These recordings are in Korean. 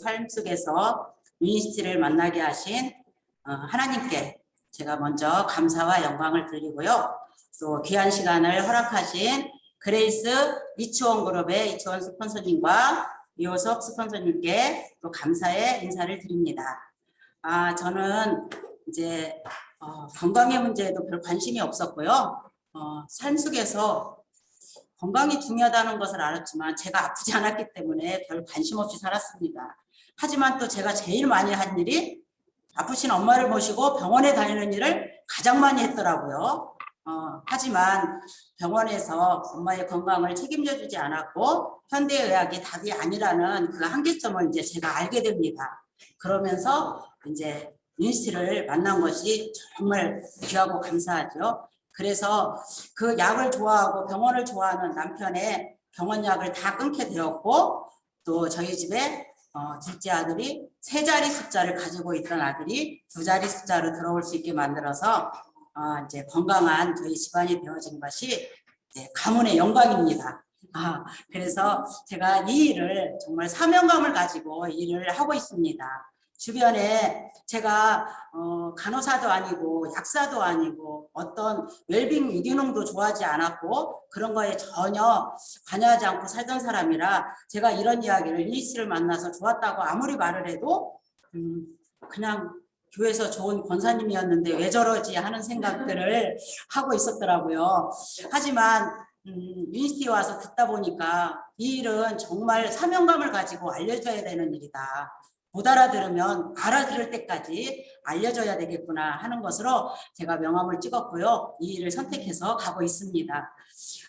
삶 속에서 유니스티를 만나게 하신 하나님께 제가 먼저 감사와 영광을 드리고요. 또 귀한 시간을 허락하신 그레이스 이치원 그룹의 이치원 스폰서님과 이호섭 스폰서님께 또 감사의 인사를 드립니다. 저는 이제 건강의 문제에도 별 관심이 없었고요. 삶 속에서 건강이 중요하다는 것을 알았지만 제가 아프지 않았기 때문에 별 관심 없이 살았습니다. 하지만 또 제가 제일 많이 한 일이 아프신 엄마를 모시고 병원에 다니는 일을 가장 많이 했더라고요. 하지만 병원에서 엄마의 건강을 책임져 주지 않았고 현대의학이 답이 아니라는 그 한계점을 이제 제가 알게 됩니다. 그러면서 이제 유니스티를 만난 것이 정말 귀하고 감사하죠. 그래서 그 약을 좋아하고 병원을 좋아하는 남편의 병원약을 다 끊게 되었고, 또 저희 집에 둘째 아들이 3자리 숫자를 가지고 있던 아들이 2자리 숫자로 들어올 수 있게 만들어서 이제 건강한 저희 집안이 되어진 것이 이제 가문의 영광입니다. 그래서 제가 이 일을 정말 사명감을 가지고 이 일을 하고 있습니다. 주변에 제가 간호사도 아니고 약사도 아니고 어떤 웰빙 유기농도 좋아하지 않았고 그런 거에 전혀 관여하지 않고 살던 사람이라 제가 이런 이야기를 유니스티를 만나서 좋았다고 아무리 말을 해도 그냥 교회에서 좋은 권사님이었는데 왜 저러지 하는 생각들을 하고 있었더라고요. 하지만 유니스티에 와서 듣다 보니까 이 일은 정말 사명감을 가지고 알려줘야 되는 일이다. 못 알아들으면 알아들을 때까지 알려줘야 되겠구나 하는 것으로 제가 명함을 찍었고요. 이 일을 선택해서 가고 있습니다.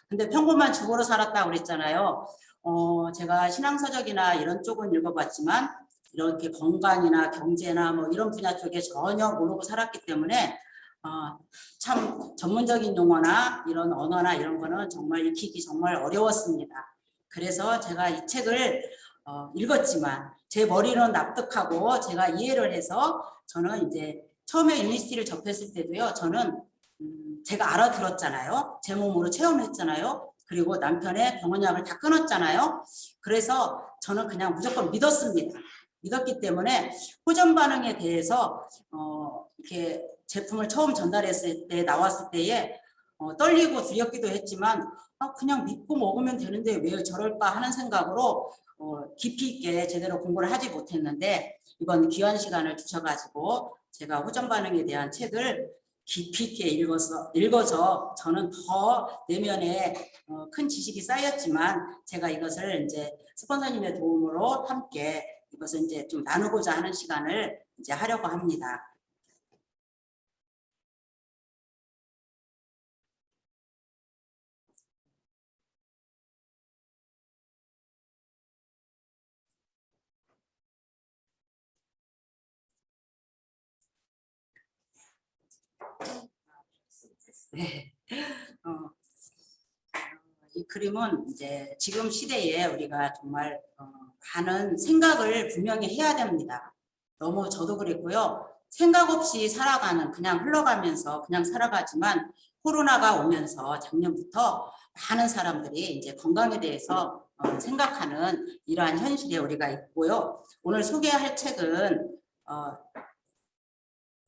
근데 평범한 주부로 살았다고 그랬잖아요. 제가 신앙서적이나 이런 쪽은 읽어봤지만 이렇게 건강이나 경제나 뭐 이런 분야 쪽에 전혀 모르고 살았기 때문에 참 전문적인 용어나 이런 언어나 이런 거는 정말 익히기 정말 어려웠습니다. 그래서 제가 이 책을 읽었지만 제 머리는 납득하고 제가 이해를 해서 저는 이제 처음에 유니스티를 접했을 때도요. 저는 제가 알아들었잖아요. 제 몸으로 체험했잖아요. 그리고 남편의 병원약을 다 끊었잖아요. 그래서 저는 그냥 무조건 믿었습니다. 믿었기 때문에 호전 반응에 대해서 이렇게 제품을 처음 전달했을 때 나왔을 때에 떨리고 두렵기도 했지만 그냥 믿고 먹으면 되는데 왜 저럴까 하는 생각으로 깊이 있게 제대로 공부를 하지 못했는데 이번 귀한 시간을 주셔가지고 제가 호전 반응에 대한 책을 깊이 있게 읽어서 저는 더 내면에 큰 지식이 쌓였지만 제가 이것을 이제 스폰서님의 도움으로 함께 이것을 이제 좀 나누고자 하는 시간을 이제 하려고 합니다. 네. 이 그림은 이제 지금 시대에 우리가 정말 많은 생각을 분명히 해야 됩니다. 너무 저도 그랬고요. 생각 없이 살아가는 그냥 흘러가면서 그냥 살아가지만 코로나가 오면서 작년부터 많은 사람들이 이제 건강에 대해서 생각하는 이러한 현실에 우리가 있고요. 오늘 소개할 책은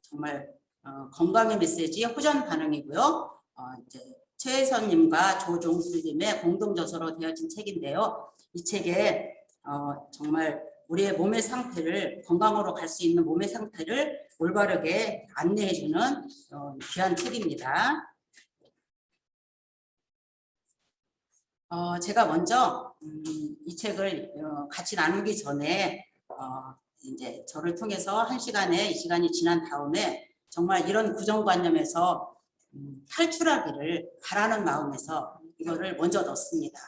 정말 건강의 메시지 호전 반응이고요. 이제 최혜선님과 조종수님의 공동저서로 되어진 책인데요. 이 책에 정말 우리의 몸의 상태를 건강으로 갈 수 있는 몸의 상태를 올바르게 안내해주는 귀한 책입니다. 제가 먼저 이 책을 같이 나누기 전에 이제 저를 통해서 한 시간에 이 시간이 지난 다음에 정말 이런 고정관념에서 탈출하기를 바라는 마음에서 이거를 먼저 넣습니다.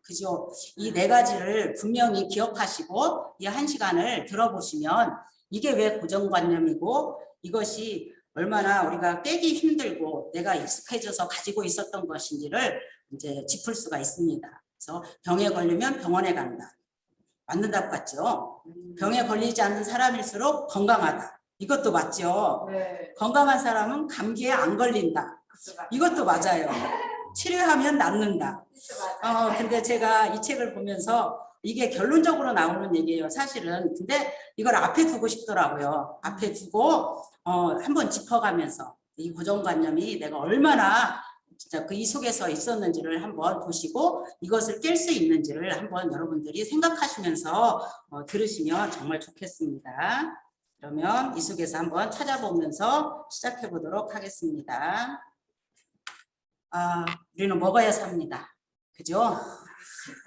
그죠? 이 4가지를 분명히 기억하시고 이 한 시간을 들어보시면 이게 왜 고정관념이고 이것이 얼마나 우리가 깨기 힘들고 내가 익숙해져서 가지고 있었던 것인지를 이제 짚을 수가 있습니다. 그래서 병에 걸리면 병원에 간다. 맞는 답 같죠? 병에 걸리지 않는 사람일수록 건강하다. 이것도 맞죠? 네. 건강한 사람은 감기에 안 걸린다. 이것도 맞아요. 치료하면 낫는다. 근데 제가 이 책을 보면서 이게 결론적으로 나오는 얘기예요, 사실은. 근데 이걸 앞에 두고 싶더라고요. 앞에 두고 한번 짚어가면서 이 고정관념이 내가 얼마나 진짜 이 속에서 있었는지를 한번 보시고 이것을 깰 수 있는지를 한번 여러분들이 생각하시면서 들으시면 정말 좋겠습니다. 그러면 이 속에서 한번 찾아보면서 시작해 보도록 하겠습니다. 우리는 먹어야 삽니다. 그죠?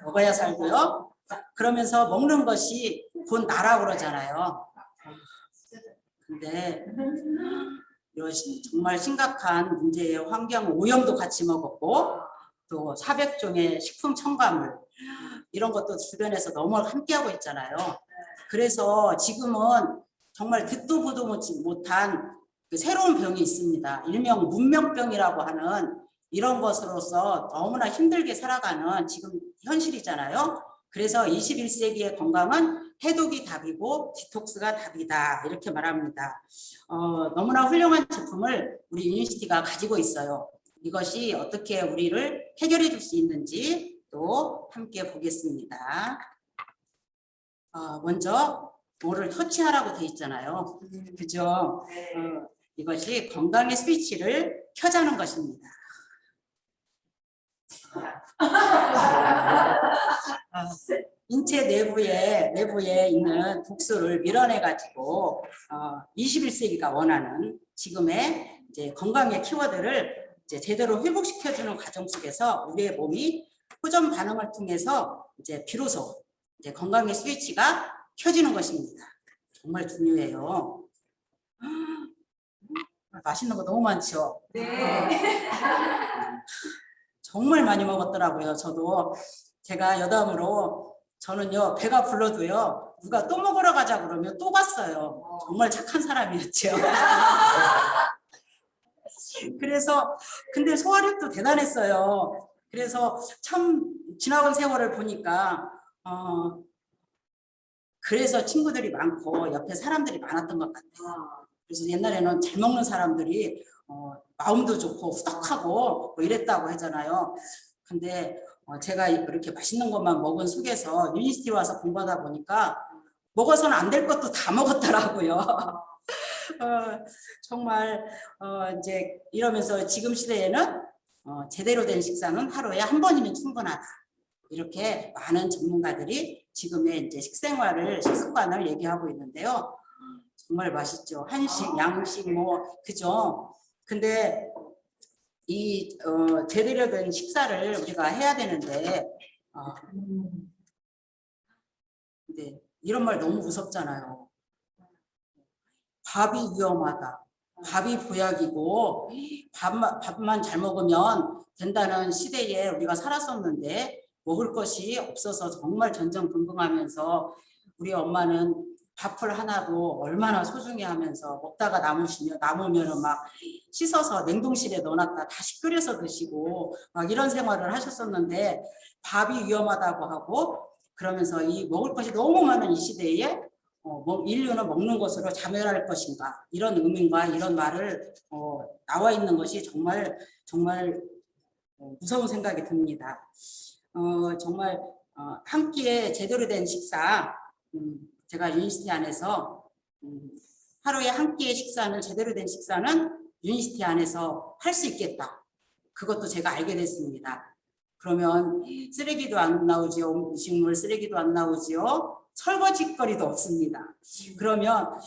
먹어야 살고요. 그러면서 먹는 것이 곧 나라고 그러잖아요. 근데 이런 정말 심각한 문제의 환경 오염도 같이 먹었고 또 400종의 식품 첨가물 이런 것도 주변에서 너무 함께하고 있잖아요. 그래서 지금은 정말 듣도 보도 못한 그 새로운 병이 있습니다. 일명 문명병이라고 하는 이런 것으로서 너무나 힘들게 살아가는 지금 현실이잖아요. 그래서 21세기의 건강은 해독이 답이고 디톡스가 답이다 이렇게 말합니다. 너무나 훌륭한 제품을 우리 유니시티가 가지고 있어요. 이것이 어떻게 우리를 해결해 줄 수 있는지 또 함께 보겠습니다. 먼저 뭐를 터치하라고 돼 있잖아요. 그죠? 이것이 건강의 스위치를 켜자는 것입니다. 인체 내부에 있는毒素를 밀어내 가지고 21세기가 원하는 지금의 이제 건강의 키워드를 이제 제대로 회복시켜주는 과정 속에서 우리의 몸이 호전 반응을 통해서 이제 비로소 이제 건강의 스위치가 켜지는 것입니다. 정말 중요해요. 맛있는 거 너무 많죠? 네. 정말 많이 먹었더라고요. 저도 제가 여담으로 저는요 배가 불러도요 누가 또 먹으러 가자 그러면 또 갔어요. 정말 착한 사람이었죠. 그래서 근데 소화력도 대단했어요. 그래서 참 지나간 세월을 보니까 그래서 친구들이 많고 옆에 사람들이 많았던 것 같아요. 그래서 옛날에는 잘 먹는 사람들이 마음도 좋고 후덕하고 뭐 이랬다고 하잖아요. 근데 제가 이렇게 맛있는 것만 먹은 속에서 유니시티 와서 공부하다 보니까 먹어서는 안 될 것도 다 먹었더라고요. 정말 이제 이러면서 지금 시대에는 제대로 된 식사는 하루에 한 번이면 충분하다. 이렇게 많은 전문가들이 지금의 이제 식습관을 얘기하고 있는데요. 정말 맛있죠. 한식, 양식, 뭐 그죠. 근데 이 제대로 된 식사를 우리가 해야 되는데, 근데 이런 말 너무 무섭잖아요. 밥이 위험하다. 밥이 보약이고 밥만 잘 먹으면 된다는 시대에 우리가 살았었는데 먹을 것이 없어서 정말 전전긍긍하면서 우리 엄마는 밥을 하나도 얼마나 소중히 하면서 먹다가 남으면 막 씻어서 냉동실에 넣어놨다 다시 끓여서 드시고 막 이런 생활을 하셨었는데 밥이 위험하다고 하고 그러면서 이 먹을 것이 너무 많은 이 시대에 인류는 먹는 것으로 자멸할 것인가 이런 의미와 이런 말을 나와 있는 것이 정말 무서운 생각이 듭니다. 정말 한 끼에 제대로 된 식사 제가 유니시티 안에서 하루에 한 끼의 식사는 제대로 된 식사는 유니시티 안에서 할 수 있겠다. 그것도 제가 알게 됐습니다. 그러면 쓰레기도 안 나오지요. 음식물 쓰레기도 안 나오지요. 설거지거리도 없습니다. 그러면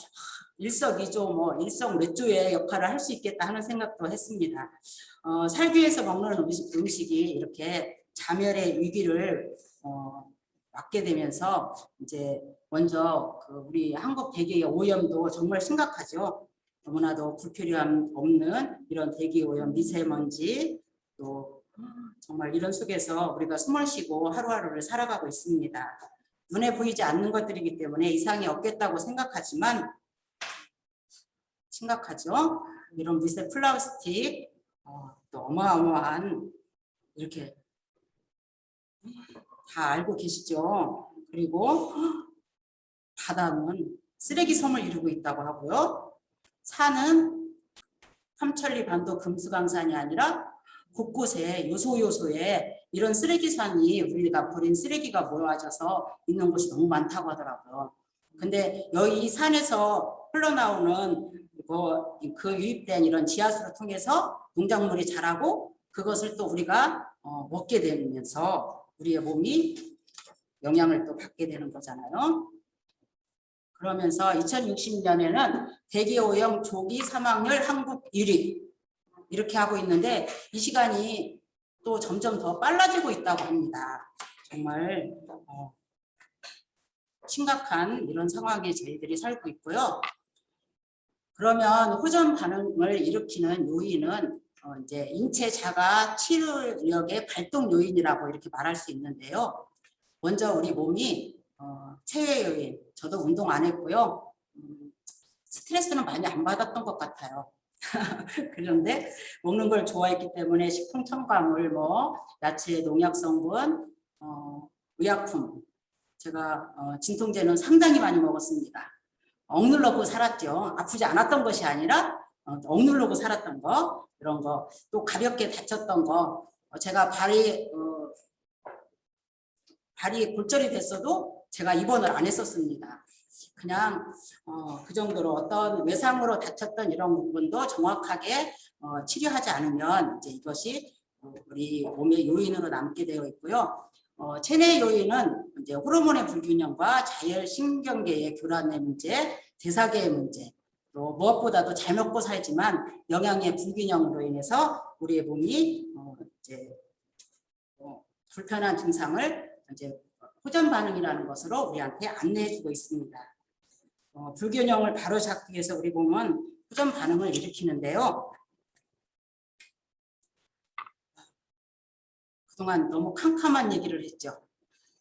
일석이조 뭐 일석몇조의 역할을 할 수 있겠다 하는 생각도 했습니다. 살기 위해서 먹는 음식이 이렇게 자멸의 위기를 맞게 되면서 이제 먼저 우리 한국 대기의 오염도 정말 심각하죠. 너무나도 불필요함 없는 이런 대기 오염, 미세먼지 또 정말 이런 속에서 우리가 숨을 쉬고 하루하루를 살아가고 있습니다. 눈에 보이지 않는 것들이기 때문에 이상이 없겠다고 생각하지만 심각하죠. 이런 미세 플라스틱 또 어마어마한 이렇게 다 알고 계시죠. 그리고 바다는 쓰레기 섬을 이루고 있다고 하고요. 산은 삼천리 반도 금수강산이 아니라 곳곳에 요소요소에 이런 쓰레기산이 우리가 버린 쓰레기가 모아져서 있는 곳이 너무 많다고 하더라고요. 근데 여기 이 산에서 흘러나오는 그 유입된 이런 지하수를 통해서 농작물이 자라고 그것을 또 우리가 먹게 되면서 우리의 몸이 영향을 또 받게 되는 거잖아요. 그러면서 2060년에는 대기오염 조기 사망률 한국 1위 이렇게 하고 있는데 이 시간이 또 점점 더 빨라지고 있다고 합니다. 정말 심각한 이런 상황에 저희들이 살고 있고요. 그러면 호전 반응을 일으키는 요인은 이제 인체 자가 치료력의 발동 요인이라고 이렇게 말할 수 있는데요. 먼저 우리 몸이 체외 요인, 저도 운동 안 했고요. 스트레스는 많이 안 받았던 것 같아요. 그런데 먹는 걸 좋아했기 때문에 식품 첨가물, 야채, 농약 성분, 의약품, 제가 진통제는 상당히 많이 먹었습니다. 억누르고 살았죠. 아프지 않았던 것이 아니라 억누르고 살았던 거, 이런 거, 또 가볍게 다쳤던 거, 제가 발이 골절이 됐어도 제가 입원을 안 했었습니다. 그냥 그 정도로 어떤 외상으로 다쳤던 이런 부분도 정확하게 치료하지 않으면 이제 이것이 우리 몸의 요인으로 남게 되어 있고요. 체내 요인은 이제 호르몬의 불균형과 자율신경계의 교란의 문제, 대사계의 문제, 또 무엇보다도 잘 먹고 살지만 영양의 불균형으로 인해서 우리의 몸이 이제 불편한 증상을 이제 호전 반응이라는 것으로 우리한테 안내해주고 있습니다. 불균형을 바로잡기 위해서 우리 몸은 호전 반응을 일으키는데요. 그동안 너무 캄캄한 얘기를 했죠.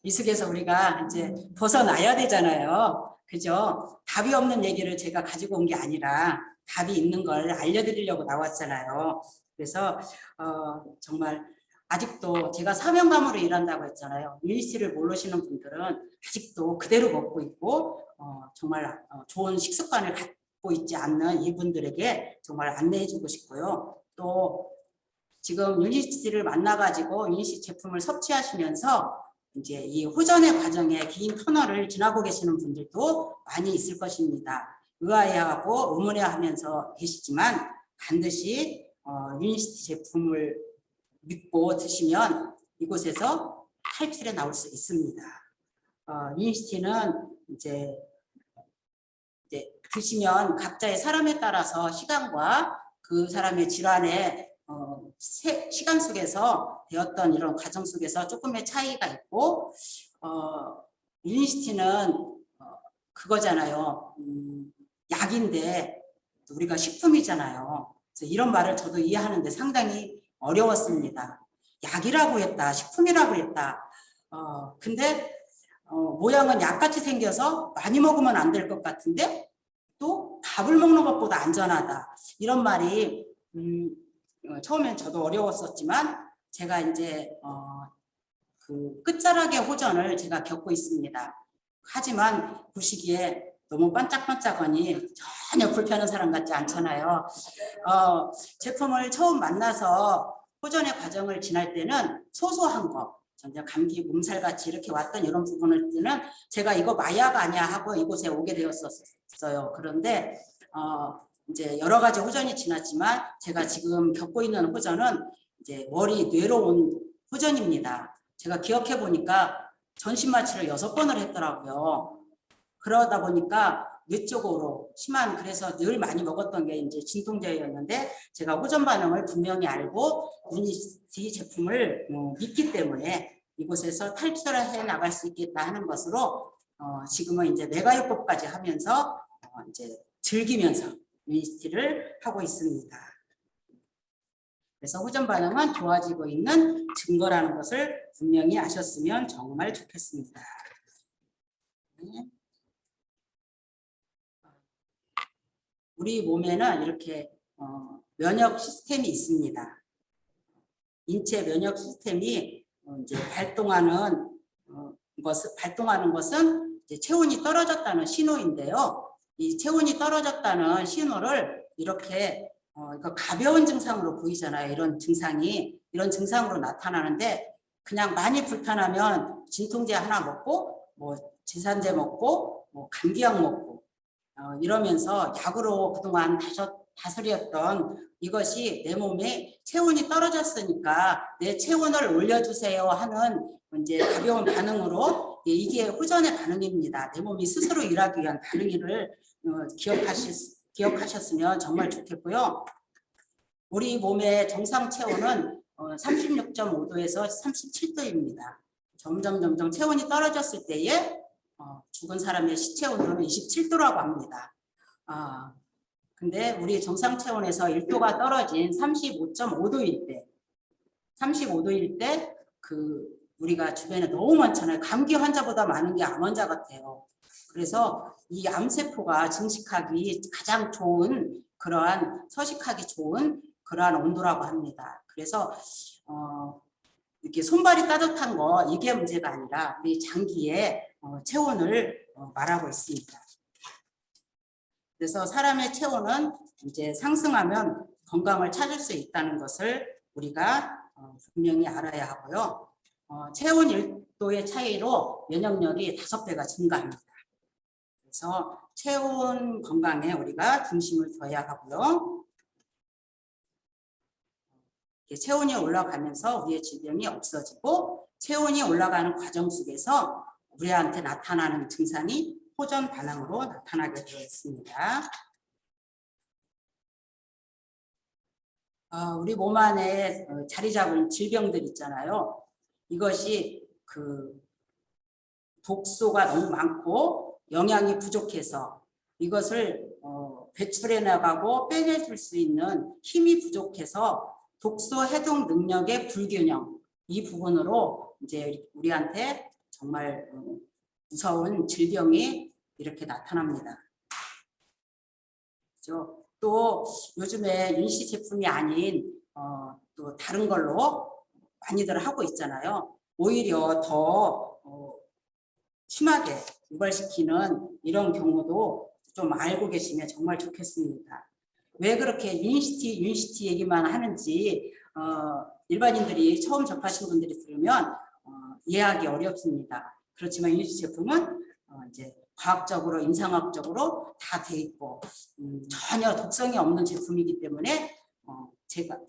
이 속에서 우리가 이제 벗어나야 되잖아요. 그죠? 답이 없는 얘기를 제가 가지고 온 게 아니라 답이 있는 걸 알려드리려고 나왔잖아요. 그래서 정말 아직도 제가 사명감으로 일한다고 했잖아요. 유니씨를 모르시는 분들은 아직도 그대로 먹고 있고 정말 좋은 식습관을 갖고 있지 않는 이분들에게 정말 안내해주고 싶고요. 또 지금 유니씨를 만나가지고 유니씨 제품을 섭취하시면서 이제 이 호전의 과정에 긴 터널을 지나고 계시는 분들도 많이 있을 것입니다. 의아해하고 의문해하면서 계시지만 반드시 유니시 제품을 믿고 드시면 이곳에서 탈출해 나올 수 있습니다. 유니시티는 이제 드시면 각자의 사람에 따라서 시간과 그 사람의 질환의 시간 속에서 되었던 이런 과정 속에서 조금의 차이가 있고 유니시티는 그거잖아요. 약인데 우리가 식품이잖아요. 그래서 이런 말을 저도 이해하는데 상당히 어려웠습니다. 약이라고 했다, 식품이라고 했다. 근데 모양은 약같이 생겨서 많이 먹으면 안 될 것 같은데 또 밥을 먹는 것보다 안전하다. 이런 말이 처음엔 저도 어려웠었지만 제가 이제 그 끝자락의 호전을 제가 겪고 있습니다. 하지만 그 시기에 너무 반짝반짝하니 전혀 불편한 사람 같지 않잖아요. 제품을 처음 만나서 호전의 과정을 지날 때는 소소한 거, 전혀 감기, 몸살같이 이렇게 왔던 이런 부분을 때는 제가 이거 마약 아니야 하고 이곳에 오게 되었었어요. 그런데 이제 여러 가지 호전이 지났지만 제가 지금 겪고 있는 호전은 이제 머리, 뇌로 온 호전입니다. 제가 기억해 보니까 전신 마취를 6번을 했더라고요. 그러다 보니까 뇌 쪽으로 심한, 그래서 늘 많이 먹었던 게 이제 진통제였는데 제가 호전 반응을 분명히 알고 유니시 제품을 믿기 때문에 이곳에서 탈출해 나갈 수 있겠다 하는 것으로 지금은 이제 메가요법까지 하면서 이제 즐기면서 유니시티를 하고 있습니다. 그래서 호전 반응은 좋아지고 있는 증거라는 것을 분명히 아셨으면 정말 좋겠습니다. 네. 우리 몸에는 이렇게 면역 시스템이 있습니다. 인체 면역 시스템이 이제 발동하는 것은 이제 체온이 떨어졌다는 신호인데요. 이 체온이 떨어졌다는 신호를 이렇게 가벼운 증상으로 보이잖아요. 이런 증상이 이런 증상으로 나타나는데 그냥 많이 불편하면 진통제 하나 먹고 뭐 제산제 먹고 뭐 감기약 먹고 이러면서 약으로 그동안 다스렸던 이것이 내 몸에 체온이 떨어졌으니까 내 체온을 올려주세요 하는 이제 가벼운 반응으로 이게 호전의 반응입니다. 내 몸이 스스로 일하기 위한 반응을 기억하셨으면 정말 좋겠고요. 우리 몸의 정상 체온은 36.5도에서 37도입니다. 점점 체온이 떨어졌을 때에 죽은 사람의 시체 온도는 27도라고 합니다. 근데 우리 정상 체온에서 1도가 떨어진 35.5도일 때, 우리가 주변에 너무 많잖아요. 감기 환자보다 많은 게 암 환자 같아요. 그래서 이 암세포가 증식하기 가장 좋은 서식하기 좋은 그러한 온도라고 합니다. 그래서 이렇게 손발이 따뜻한 거 이게 문제가 아니라 우리 장기의 체온을 말하고 있습니다. 그래서 사람의 체온은 이제 상승하면 건강을 찾을 수 있다는 것을 우리가 분명히 알아야 하고요. 체온 1도의 차이로 면역력이 5배가 증가합니다. 그래서 체온 건강에 우리가 중심을 둬야 하고요. 체온이 올라가면서 우리의 질병이 없어지고 체온이 올라가는 과정 속에서 우리한테 나타나는 증상이 호전 반응으로 나타나게 되어 있습니다. 우리 몸 안에 자리 잡은 질병들 있잖아요. 이것이 독소가 너무 많고 영양이 부족해서 이것을 배출해 나가고 빼내줄 수 있는 힘이 부족해서 독소 해독 능력의 불균형, 이 부분으로 이제 우리한테 정말 무서운 질병이 이렇게 나타납니다. 그렇죠? 또 요즘에 윤씨 제품이 아닌 또 다른 걸로 많이들 하고 있잖아요. 오히려 더 심하게 유발시키는 이런 경우도 좀 알고 계시면 정말 좋겠습니다. 왜 그렇게 윤시티 얘기만 하는지 일반인들이 처음 접하신 분들이 들으면 이해하기 어렵습니다. 그렇지만 윤시 제품은 이제 과학적으로 임상학적으로 다 돼 있고 전혀 독성이 없는 제품이기 때문에 제가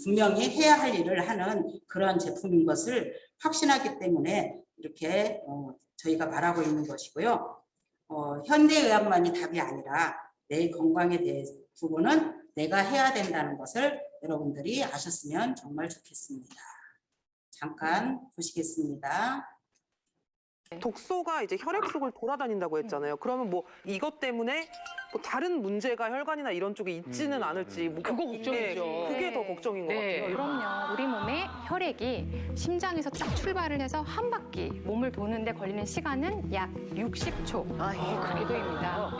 분명히 해야 할 일을 하는 그런 제품인 것을 확신하기 때문에 이렇게 저희가 말하고 있는 것이고요. 현대의학만이 답이 아니라 내 건강에 대한 부분은 내가 해야 된다는 것을 여러분들이 아셨으면 정말 좋겠습니다. 잠깐 보시겠습니다. 독소가 이제 혈액 속을 돌아다닌다고 했잖아요. 그러면 뭐 이것 때문에 뭐 다른 문제가 혈관이나 이런 쪽에 있지는 않을지 뭐 그거 걱정이죠. 그게 더 걱정인 것 같아요. 그럼요. 우리 몸의 혈액이 심장에서 딱 출발을 해서 한 바퀴 몸을 도는데 걸리는 시간은 약 60초 정도입니다.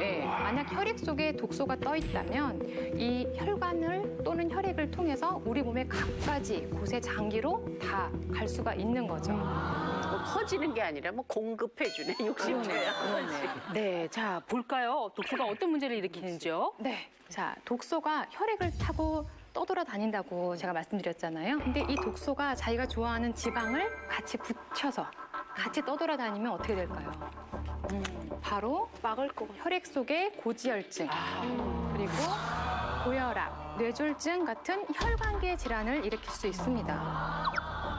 만약 혈액 속에 독소가 떠 있다면 이 혈관을 또는 혈액을 통해서 우리 몸의 각가지 곳의 장기로 다 갈 수가 있는 거죠. 퍼지는 게 아니라 뭐 공급해주네 60초야. 네, 자 볼까요? 독소가 어떤 문제를 일으키는지요? 네. 자, 독소가 혈액을 타고 떠돌아다닌다고 제가 말씀드렸잖아요. 근데 이 독소가 자기가 좋아하는 지방을 같이 붙여서 같이 떠돌아다니면 어떻게 될까요? 바로 막을 거. 혈액 속의 고지혈증, 그리고 고혈압, 뇌졸중 같은 혈관계 질환을 일으킬 수 있습니다.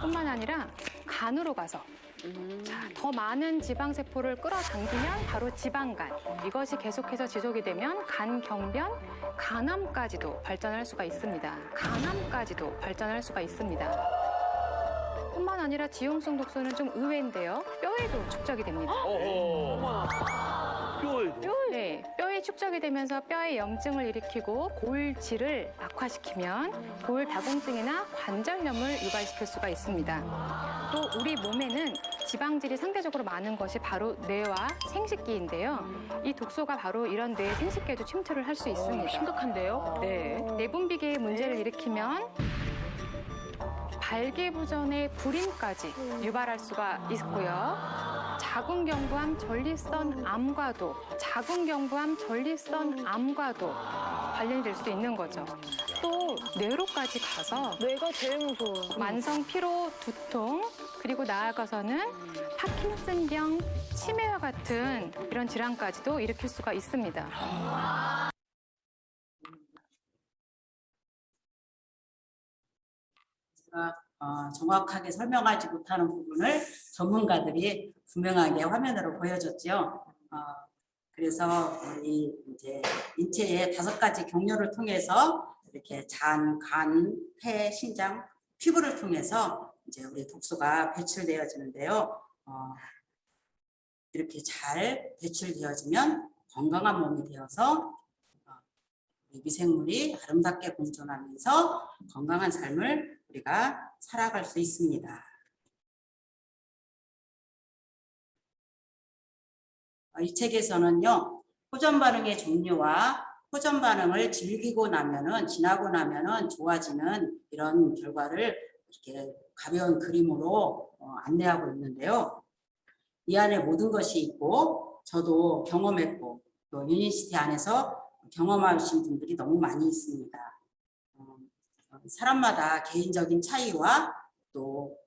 뿐만 아니라 간으로 가서 더 많은 지방세포를 끌어당기면 바로 지방간. 이것이 계속해서 지속이 되면 간경변, 간암까지도 발전할 수가 있습니다. 간암까지도 발전할 수가 있습니다. 뿐만 아니라 지용성 독소는 좀 의외인데요. 뼈에도 축적이 됩니다. 네, 뼈에 축적이 되면서 뼈에 염증을 일으키고 골질을 악화시키면 골다공증이나 관절염을 유발시킬 수가 있습니다. 또 우리 몸에는 지방질이 상대적으로 많은 것이 바로 뇌와 생식기인데요. 이 독소가 바로 이런 뇌 생식기에도 침투를 할 수 있습니다. 심각한데요? 네. 내분비계에 문제를 일으키면 발기부전의 불임까지 유발할 수가 있고요. 자궁경부암 전립선 암과도 관련이 될 수 있는 거죠. 또 뇌로까지 가서 뇌가 제일 무서워요. 만성 피로, 두통, 그리고 나아가서는 파킨슨병, 치매와 같은 이런 질환까지도 일으킬 수가 있습니다. 제가 정확하게 설명하지 못하는 부분을 전문가들이 분명하게 화면으로 보여줬죠. 그래서 우리 이제 인체의 5가지 경로를 통해서 이렇게 잔, 간, 폐, 신장, 피부를 통해서 이제 우리 독소가 배출되어지는데요. 이렇게 잘 배출되어지면 건강한 몸이 되어서 미생물이 아름답게 공존하면서 건강한 삶을 우리가 살아갈 수 있습니다. 이 책에서는요, 호전 반응의 종류와 호전 반응을 지나고 나면은 좋아지는 이런 결과를 이렇게 가벼운 그림으로 안내하고 있는데요. 이 안에 모든 것이 있고, 저도 경험했고, 또 유니시티 안에서 경험하신 분들이 너무 많이 있습니다. 사람마다 개인적인 차이와 또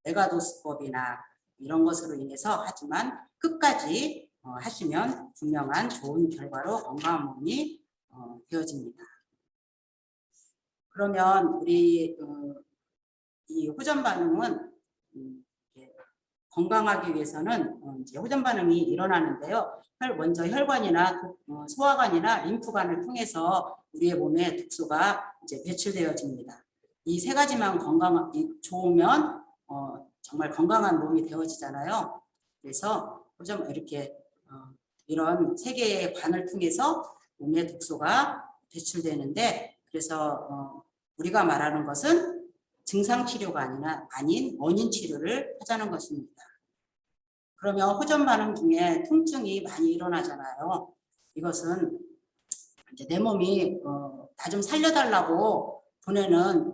메가도스법이나 이런 것으로 인해서 하지만 끝까지 하시면 분명한 좋은 결과로 건강한 몸이 되어집니다. 그러면 우리 이 호전 반응은 건강하기 위해서는 이제 호전 반응이 일어나는데요. 먼저 혈관이나 소화관이나 림프관을 통해서 우리의 몸에 독소가 이제 배출되어집니다. 이 3가지만 좋으면 정말 건강한 몸이 되어지잖아요. 그래서 호전 이렇게 이런 3개의 관을 통해서 몸에 독소가 배출되는데, 그래서 우리가 말하는 것은 증상 치료가 아닌 원인 치료를 하자는 것입니다. 그러면 호전 반응 중에 통증이 많이 일어나잖아요. 이것은 이제 내 몸이 나 좀 살려달라고 보내는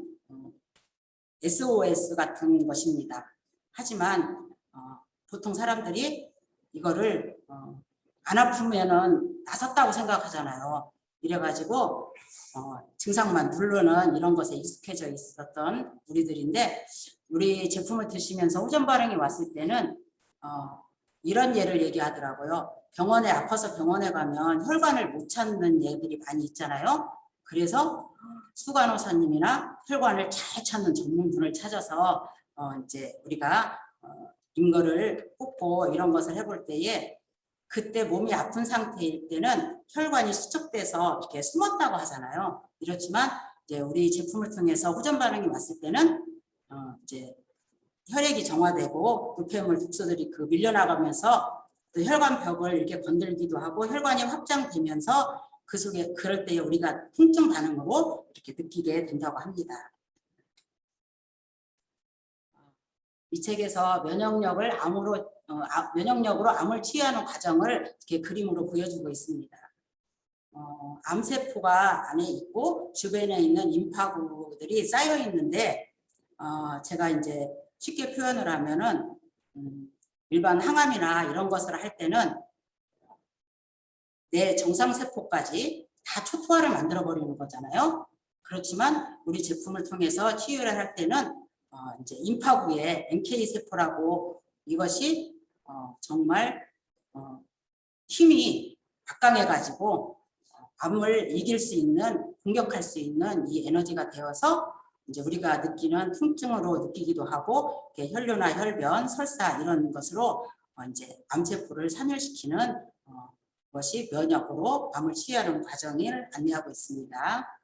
SOS 같은 것입니다. 하지만 보통 사람들이 이거를 안 아프면은 나섰다고 생각하잖아요. 이래가지고 증상만 누르는 이런 것에 익숙해져 있었던 우리들인데, 우리 제품을 드시면서 호전 반응이 왔을 때는 이런 예를 얘기하더라고요. 병원에 아파서 병원에 가면 혈관을 못 찾는 예들이 많이 있잖아요. 그래서 수간호사님이나 혈관을 잘 찾는 전문분을 찾아서 이제 우리가 링거를 꽂고 이런 것을 해볼 때에, 그때 몸이 아픈 상태일 때는 혈관이 수축돼서 이렇게 숨었다고 하잖아요. 이렇지만 이제 우리 제품을 통해서 호전 반응이 왔을 때는 이제 혈액이 정화되고 노폐물 독소들이 밀려나가면서 또 혈관 벽을 이렇게 건들기도 하고 혈관이 확장되면서 그 속에 그럴 때 우리가 통증 반응으로 이렇게 느끼게 된다고 합니다. 이 책에서 면역력으로 암을 치유하는 과정을 이렇게 그림으로 보여주고 있습니다. 암세포가 안에 있고 주변에 있는 림파구들이 쌓여 있는데, 제가 이제 쉽게 표현을 하면은 일반 항암이나 이런 것을 할 때는 내 정상세포까지 다 초토화를 만들어 버리는 거잖아요. 그렇지만 우리 제품을 통해서 치유를 할 때는 이제 림파구에 NK세포라고, 이것이 정말 힘이 막강해가지고 암을 이길 수 있는, 공격할 수 있는 이 에너지가 되어서 이제 우리가 느끼는 통증으로 느끼기도 하고, 혈뇨나 혈변, 설사 이런 것으로 이제 암세포를 사멸시키는 것이 면역으로 암을 치유하는 과정을 안내하고 있습니다.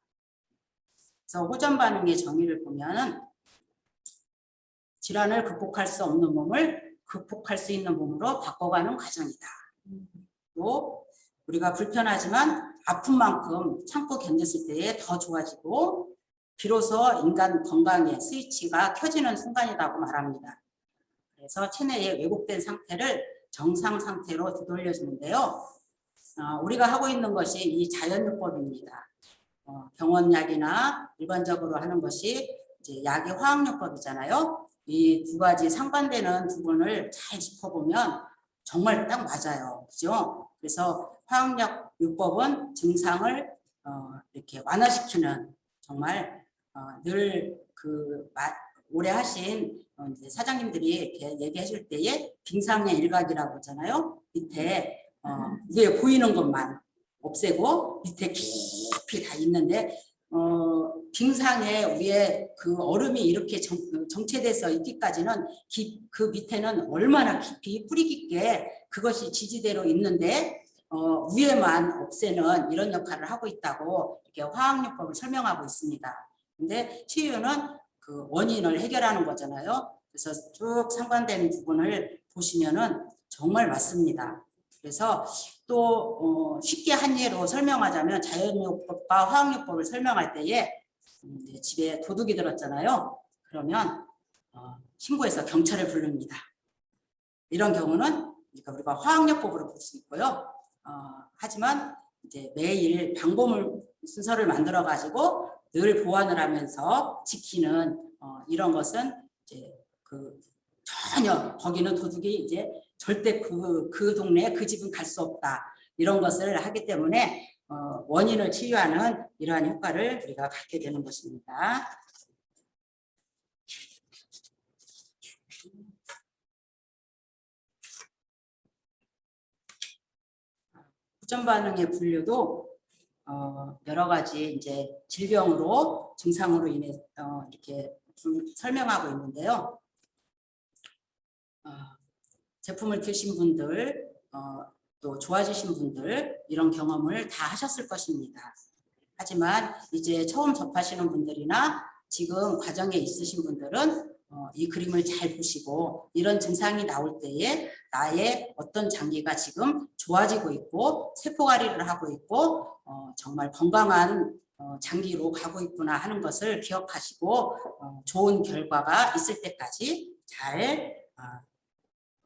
그래서 호전 반응의 정의를 보면은 질환을 극복할 수 없는 몸을 극복할 수 있는 몸으로 바꿔가는 과정이다. 또 우리가 불편하지만 아픈 만큼 참고 견뎠을 때에 더 좋아지고, 비로소 인간 건강의 스위치가 켜지는 순간이라고 말합니다. 그래서 체내의 왜곡된 상태를 정상 상태로 되돌려주는데요. 우리가 하고 있는 것이 이 자연요법입니다. 병원약이나 일반적으로 하는 것이 이제 약의 화학요법이잖아요. 이 2가지 상반되는 부분을 잘 짚어보면 정말 딱 맞아요. 그죠? 그래서 화학요법은 증상을 이렇게 완화시키는 정말 늘 오래 하신 이제 사장님들이 이렇게 얘기하실 때에 빙상의 일각이라고 하잖아요. 밑에 위에 보이는 것만 없애고 밑에 깊이 다 있는데 빙상의 위에 그 얼음이 이렇게 정체돼서 있기까지는 그 밑에는 얼마나 깊이 뿌리 깊게 그것이 지지대로 있는데 위에만 없애는 이런 역할을 하고 있다고 이렇게 화학요법을 설명하고 있습니다. 근데 치유는 그 원인을 해결하는 거잖아요. 그래서 쭉 상관된 부분을 보시면은 정말 맞습니다. 그래서 또 쉽게 한 예로 설명하자면 자연요법과 화학요법을 설명할 때에 집에 도둑이 들었잖아요. 그러면 신고해서 경찰을 부릅니다. 이런 경우는 우리가 화학요법으로 볼 수 있고요. 하지만 이제 매일 방범을 순서를 만들어 가지고 늘 보완을 하면서 지키는 이런 것은 이제 전혀 거기는 도둑이 이제 절대 그 동네 그 집은 갈 수 없다 이런 것을 하기 때문에 원인을 치유하는 이러한 효과를 우리가 갖게 되는 것입니다. 후전 반응의 분류도 여러 가지 이제 질병으로 증상으로 인해 이렇게 설명하고 있는데요. 제품을 드신 분들 또 좋아지신 분들 이런 경험을 다 하셨을 것입니다. 하지만 이제 처음 접하시는 분들이나 지금 과정에 있으신 분들은 이 그림을 잘 보시고 이런 증상이 나올 때에 나의 어떤 장기가 지금 좋아지고 있고 세포가리를 하고 있고 정말 건강한 장기로 가고 있구나 하는 것을 기억하시고 좋은 결과가 있을 때까지 잘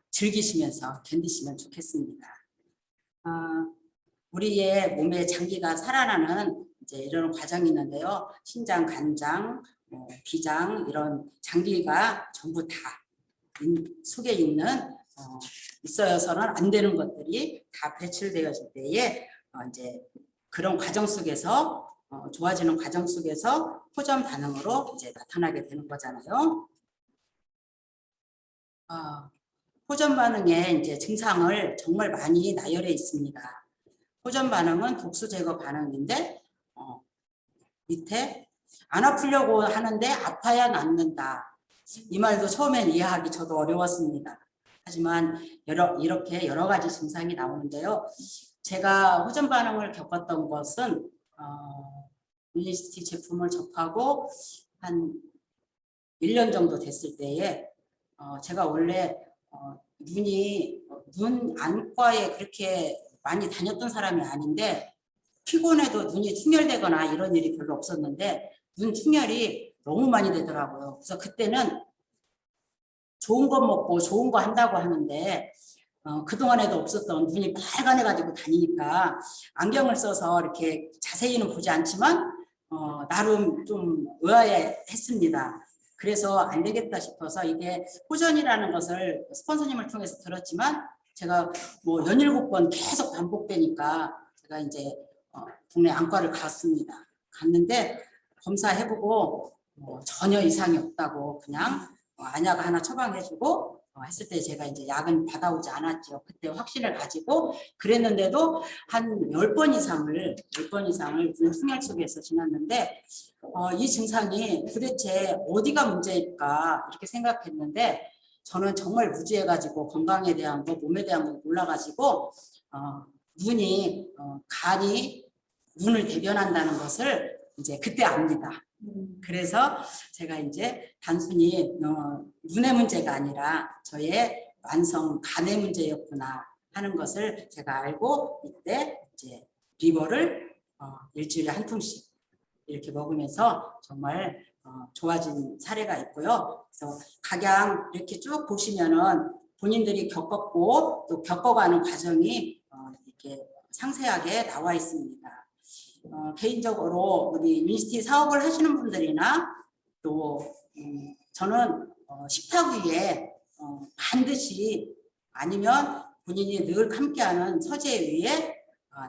즐기시면서 견디시면 좋겠습니다. 우리의 몸에 장기가 살아나는 이제 이런 과정이 있는데요. 신장, 간장, 비장 이런 장기가 전부 다 속에 있어서는 안 되는 것들이 다 배출되어질 때에 이제 그런 과정 속에서 좋아지는 과정 속에서 호전 반응으로 이제 나타나게 되는 거잖아요. 호전 반응의 이제 증상을 정말 많이 나열해 있습니다. 호전 반응은 독소 제거 반응인데 밑에 안 아프려고 하는데 아파야 낫는다. 이 말도 처음엔 이해하기 저도 어려웠습니다. 하지만 이렇게 여러 가지 증상이 나오는데요. 제가 호전 반응을 겪었던 것은 윌리스티 제품을 접하고 한 1년 정도 됐을 때에 제가 원래 눈 안과에 그렇게 많이 다녔던 사람이 아닌데 피곤해도 눈이 충혈되거나 이런 일이 별로 없었는데 눈 충혈이 너무 많이 되더라고요. 그래서 그때는 좋은 거 먹고 좋은 거 한다고 하는데 그동안에도 없었던 눈이 빨간해가지고 다니니까 안경을 써서 이렇게 자세히는 보지 않지만 나름 좀 의아해했습니다. 그래서 안 되겠다 싶어서 이게 호전이라는 것을 스폰서님을 통해서 들었지만 제가 뭐 17번 계속 반복되니까 제가 이제 동네 안과를 갔는데 검사해보고 전혀 이상이 없다고 그냥 안약 하나 처방해주고 했을 때 제가 이제 약은 받아오지 않았죠. 그때 확신을 가지고 그랬는데도 한 10번 이상을 눈 충혈 속에서 지났는데 이 증상이 도대체 어디가 문제일까 이렇게 생각했는데 저는 정말 무지해가지고 건강에 대한 거, 몸에 대한 거 몰라가지고 간이 눈을 대변한다는 것을 이제 그때 압니다. 그래서 제가 이제 단순히 눈의 문제가 아니라 저의 만성 간의 문제였구나 하는 것을 제가 알고 이때 이제 리버를 일주일에 한 통씩 이렇게 먹으면서 정말 좋아진 사례가 있고요. 그래서 각양 이렇게 쭉 보시면은 본인들이 겪었고 또 겪어가는 과정이 이렇게 상세하게 나와 있습니다. 개인적으로 우리 윈시티 사업을 하시는 분들이나 또 저는 식탁 위에 반드시 아니면 본인이 늘 함께하는 서재 위에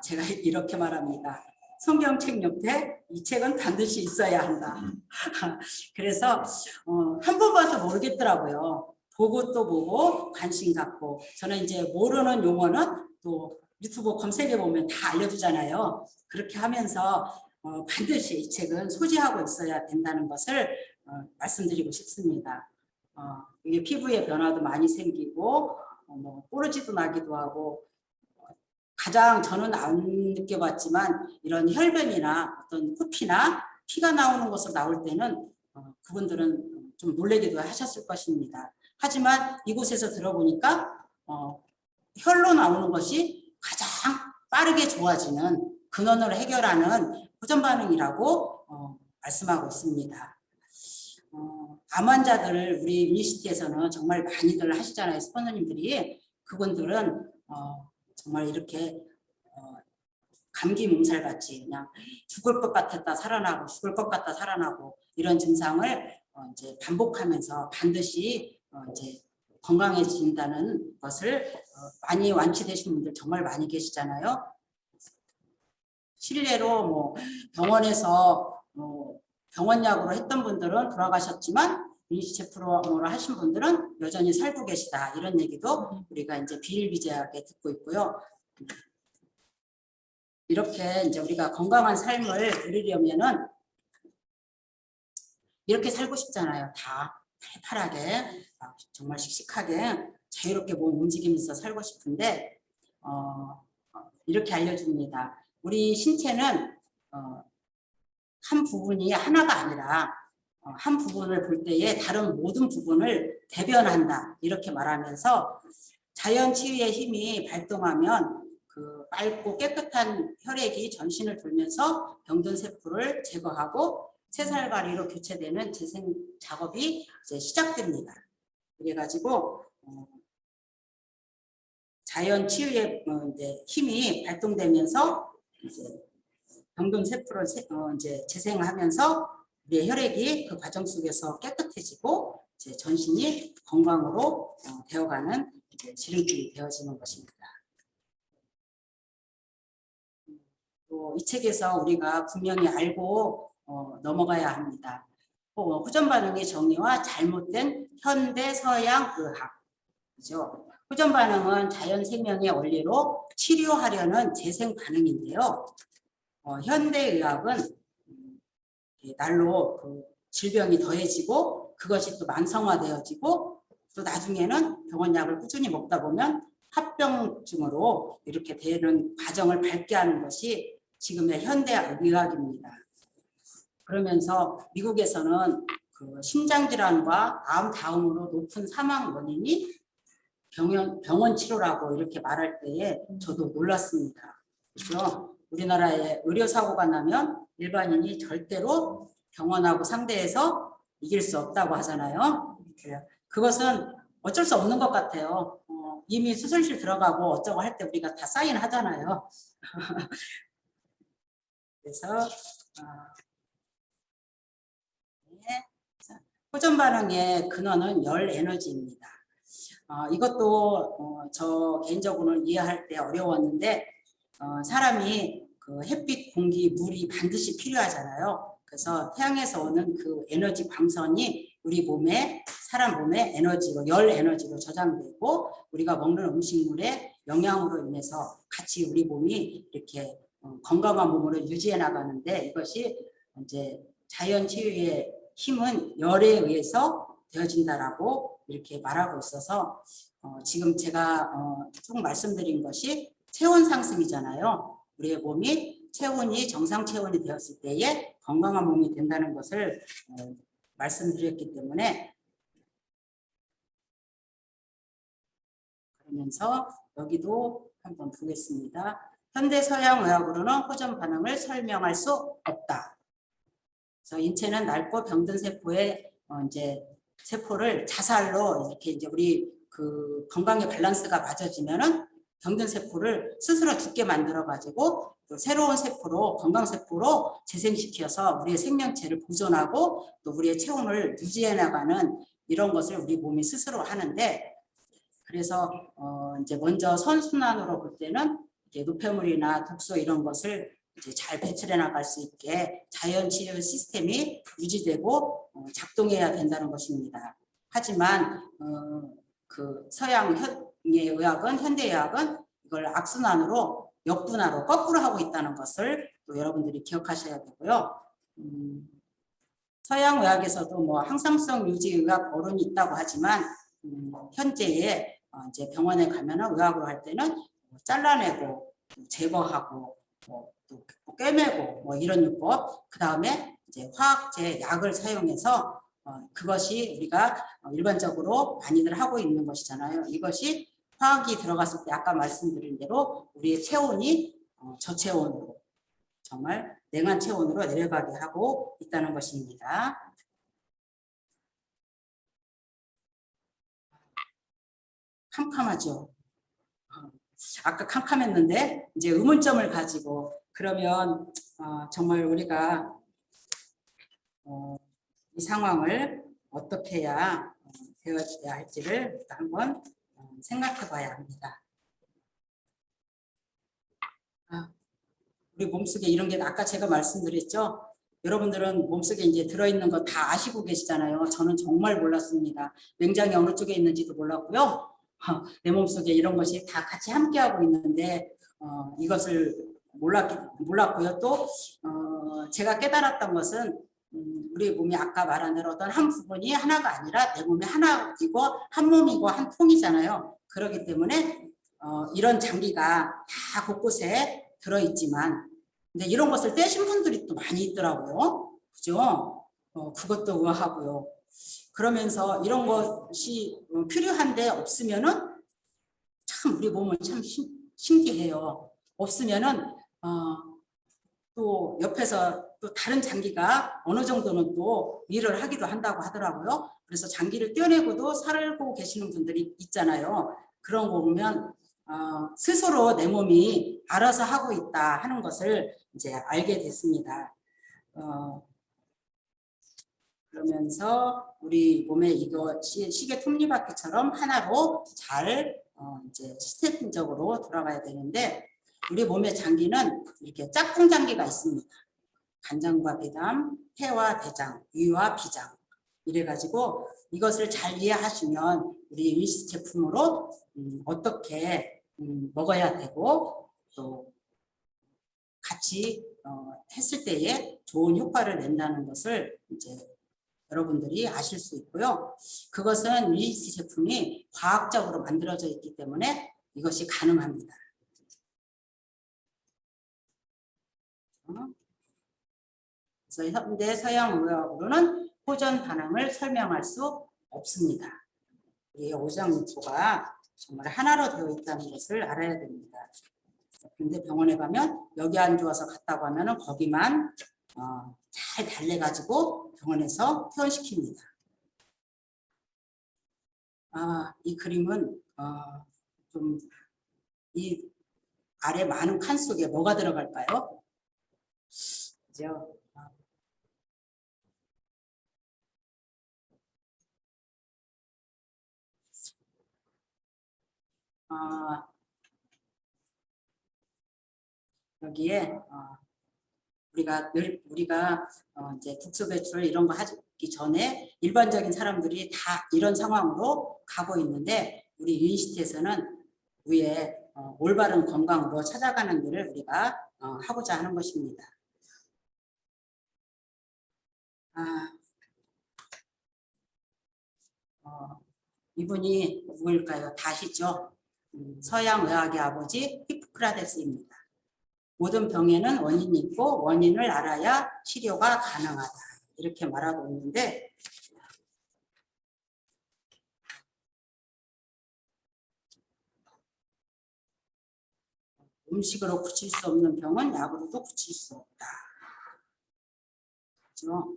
제가 이렇게 말합니다. 성경책 옆에 이 책은 반드시 있어야 한다. 그래서 한 번 봐서 모르겠더라고요. 보고 또 보고 관심 갖고 저는 이제 모르는 용어는 또 유튜브 검색해 보면 다 알려주잖아요. 그렇게 하면서 반드시 이 책은 소지하고 있어야 된다는 것을 말씀드리고 싶습니다. 이게 피부에 변화도 많이 생기고 뭐 뽀르지도 나기도 하고 가장 저는 안 느껴봤지만 이런 혈변이나 어떤 코피나 피가 나오는 것으로 나올 때는 그분들은 좀 놀라기도 하셨을 것입니다. 하지만 이곳에서 들어보니까 혈로 나오는 것이 가장 빠르게 좋아지는 근원을 해결하는 호전 반응이라고 말씀하고 있습니다. 암 환자들을 우리 유니시티에서는 정말 많이들 하시잖아요. 스폰서님들이. 그분들은 정말 이렇게 감기 몸살 같이 그냥 죽을 것 같았다 살아나고 죽을 것 같다 살아나고 이런 증상을 이제 반복하면서 반드시 이제 건강해진다는 것을 많이 완치되신 분들 정말 많이 계시잖아요. 실례로 뭐 병원에서 병원약으로 했던 분들은 돌아가셨지만 유니시티 프로그램을 하신 분들은 여전히 살고 계시다 이런 얘기도 우리가 이제 비일비재하게 듣고 있고요. 이렇게 이제 우리가 건강한 삶을 누리려면은 이렇게 살고 싶잖아요. 다 팔팔하게 정말 씩씩하게 자유롭게 몸 움직이면서 살고 싶은데 이렇게 알려줍니다. 우리 신체는 한 부분이 하나가 아니라 한 부분을 볼 때에 다른 모든 부분을 대변한다 이렇게 말하면서 자연 치유의 힘이 발동하면 그 맑고 깨끗한 혈액이 전신을 돌면서 병든 세포를 제거하고 새살가리로 교체되는 재생 작업이 이제 시작됩니다. 그래가지고 자연 치유의 이제 힘이 발동되면서 이제 병든 세포를 이제 재생하면서 우리의 혈액이 그 과정 속에서 깨끗해지고 이제 전신이 건강으로 되어가는 이제 지름길이 되어지는 것입니다. 또 이 책에서 우리가 분명히 알고 넘어가야 합니다. 호전 반응의 정의와 잘못된 현대 서양 의학. 그죠? 호전 반응은 자연 생명의 원리로 치료하려는 재생 반응인데요. 현대 의학은 날로 그 질병이 더해지고 그것이 또 만성화되어지고 또 나중에는 병원약을 꾸준히 먹다 보면 합병증으로 이렇게 되는 과정을 밟게 하는 것이 지금의 현대 의학입니다. 그러면서 미국에서는 그 심장질환과 암 다음으로 높은 사망 원인이 병원 치료라고 이렇게 말할 때에 저도 놀랐습니다. 그렇죠? 우리나라에 의료사고가 나면 일반인이 절대로 병원하고 상대해서 이길 수 없다고 하잖아요. 그것은 어쩔 수 없는 것 같아요. 이미 수술실 들어가고 어쩌고 할 때 우리가 다 사인하잖아요. 그래서 호전 반응의 근원은 열 에너지입니다. 이것도 저 개인적으로는 이해할 때 어려웠는데 사람이 그 햇빛, 공기, 물이 반드시 필요하잖아요. 그래서 태양에서 오는 그 에너지 광선이 우리 몸에 사람 몸에 에너지로 열 에너지로 저장되고 우리가 먹는 음식물의 영향으로 인해서 같이 우리 몸이 이렇게 건강한 몸으로 유지해 나가는데 이것이 이제 자연 치유의 힘은 열에 의해서 되어진다라고 이렇게 말하고 있어서 지금 제가 쭉 말씀드린 것이 체온 상승이잖아요. 우리의 몸이 체온이 정상 체온이 되었을 때에 건강한 몸이 된다는 것을 말씀드렸기 때문에 그러면서 여기도 한번 보겠습니다. 현대 서양 의학으로는 호전 반응을 설명할 수 없다. 그래서 인체는 낡고 병든 세포의 이제 세포를 자살로 이렇게 이제 우리 그 건강의 밸런스가 맞아지면은 병든 세포를 스스로 죽게 만들어 가지고 또 새로운 세포로 건강 세포로 재생시켜서 우리의 생명체를 보존하고 또 우리의 체온을 유지해 나가는 이런 것을 우리 몸이 스스로 하는데 그래서 이제 먼저 선순환으로 볼 때는 이제 노폐물이나 독소 이런 것을 이제 잘 배출해 나갈 수 있게 자연 치료 시스템이 유지되고 작동해야 된다는 것입니다. 하지만 그 서양의 의학은 현대의학은 이걸 악순환으로 역분화로 거꾸로 하고 있다는 것을 또 여러분들이 기억하셔야 되고요. 서양 의학에서도 뭐 항상성 유지 의학 어른이 있다고 하지만 현재의 이제 병원에 가면은 의학으로 할 때는 잘라내고 제거하고 또 꿰매고 뭐 이런 요법, 그 다음에 이제 화학제 약을 사용해서 그것이 우리가 일반적으로 많이들 하고 있는 것이잖아요. 이것이 화학이 들어갔을 때 아까 말씀드린 대로 우리의 체온이 저체온으로 정말 냉한 체온으로 내려가게 하고 있다는 것입니다. 캄캄하죠. 아까 캄캄했는데 이제 의문점을 가지고 그러면 정말 우리가 이 상황을 어떻게 해야 되어야 할지를 한번 생각해 봐야 합니다. 우리 몸속에 이런 게 아까 제가 말씀드렸죠. 여러분들은 몸속에 이제 들어있는 거 다 아시고 계시잖아요. 저는 정말 몰랐습니다. 냉장이 어느 쪽에 있는지도 몰랐고요. 내 몸속에 이런 것이 다 같이 함께하고 있는데 이것을 몰랐고요. 또 제가 깨달았던 것은 우리 몸이 아까 말한 대로 어떤 한 부분이 하나가 아니라 내 몸이 하나이고 한 몸이고 한 통이잖아요. 그렇기 때문에 이런 장기가 다 곳곳에 들어있지만 근데 이런 것을 떼신 분들이 또 많이 있더라고요. 그죠? 그것도 의아하고요. 그러면서 이런 것이 필요한데 없으면은 참 우리 몸은 참 신기해요. 없으면은 또 옆에서 또 다른 장기가 어느 정도는 또 일을 하기도 한다고 하더라고요. 그래서 장기를 떼어내고도 살고 계시는 분들이 있잖아요. 그런 거 보면 스스로 내 몸이 알아서 하고 있다 하는 것을 이제 알게 됐습니다. 그러면서 우리 몸에 이것이 시계 톱니바퀴처럼 하나로 잘 이제 시스템적으로 돌아가야 되는데 우리 몸의 장기는 이렇게 짝꿍 장기가 있습니다. 간장과 비담, 폐와 대장, 위와 비장 이래가지고 이것을 잘 이해하시면 우리 유니스 제품으로 어떻게 먹어야 되고 또 같이 했을 때에 좋은 효과를 낸다는 것을 이제 여러분들이 아실 수 있고요. 그것은 유니스 제품이 과학적으로 만들어져 있기 때문에 이것이 가능합니다. 그래서 현대 서양 의학으로는 호전 반응을 설명할 수 없습니다. 이 오장육부가 정말 하나로 되어 있다는 것을 알아야 됩니다. 근데 병원에 가면 여기 안 좋아서 갔다고 하면은 거기만 잘 달래가지고 병원에서 퇴원시킵니다. 이 그림은 좀 이 아래 많은 칸 속에 뭐가 들어갈까요? 그죠? 여기에 우리가 이제 국소 배출 이런 거 하기 전에 일반적인 사람들이 다 이런 상황으로 가고 있는데 우리 유니시티에서는 위에 올바른 건강으로 찾아가는 길을 우리가 하고자 하는 것입니다. 이분이 누구일까요? 다시죠. 서양 의학의 아버지 히포크라테스입니다. 모든 병에는 원인이 있고 원인을 알아야 치료가 가능하다. 이렇게 말하고 있는데 음식으로 고칠 수 없는 병은 약으로도 고칠 수 없다. 그렇죠?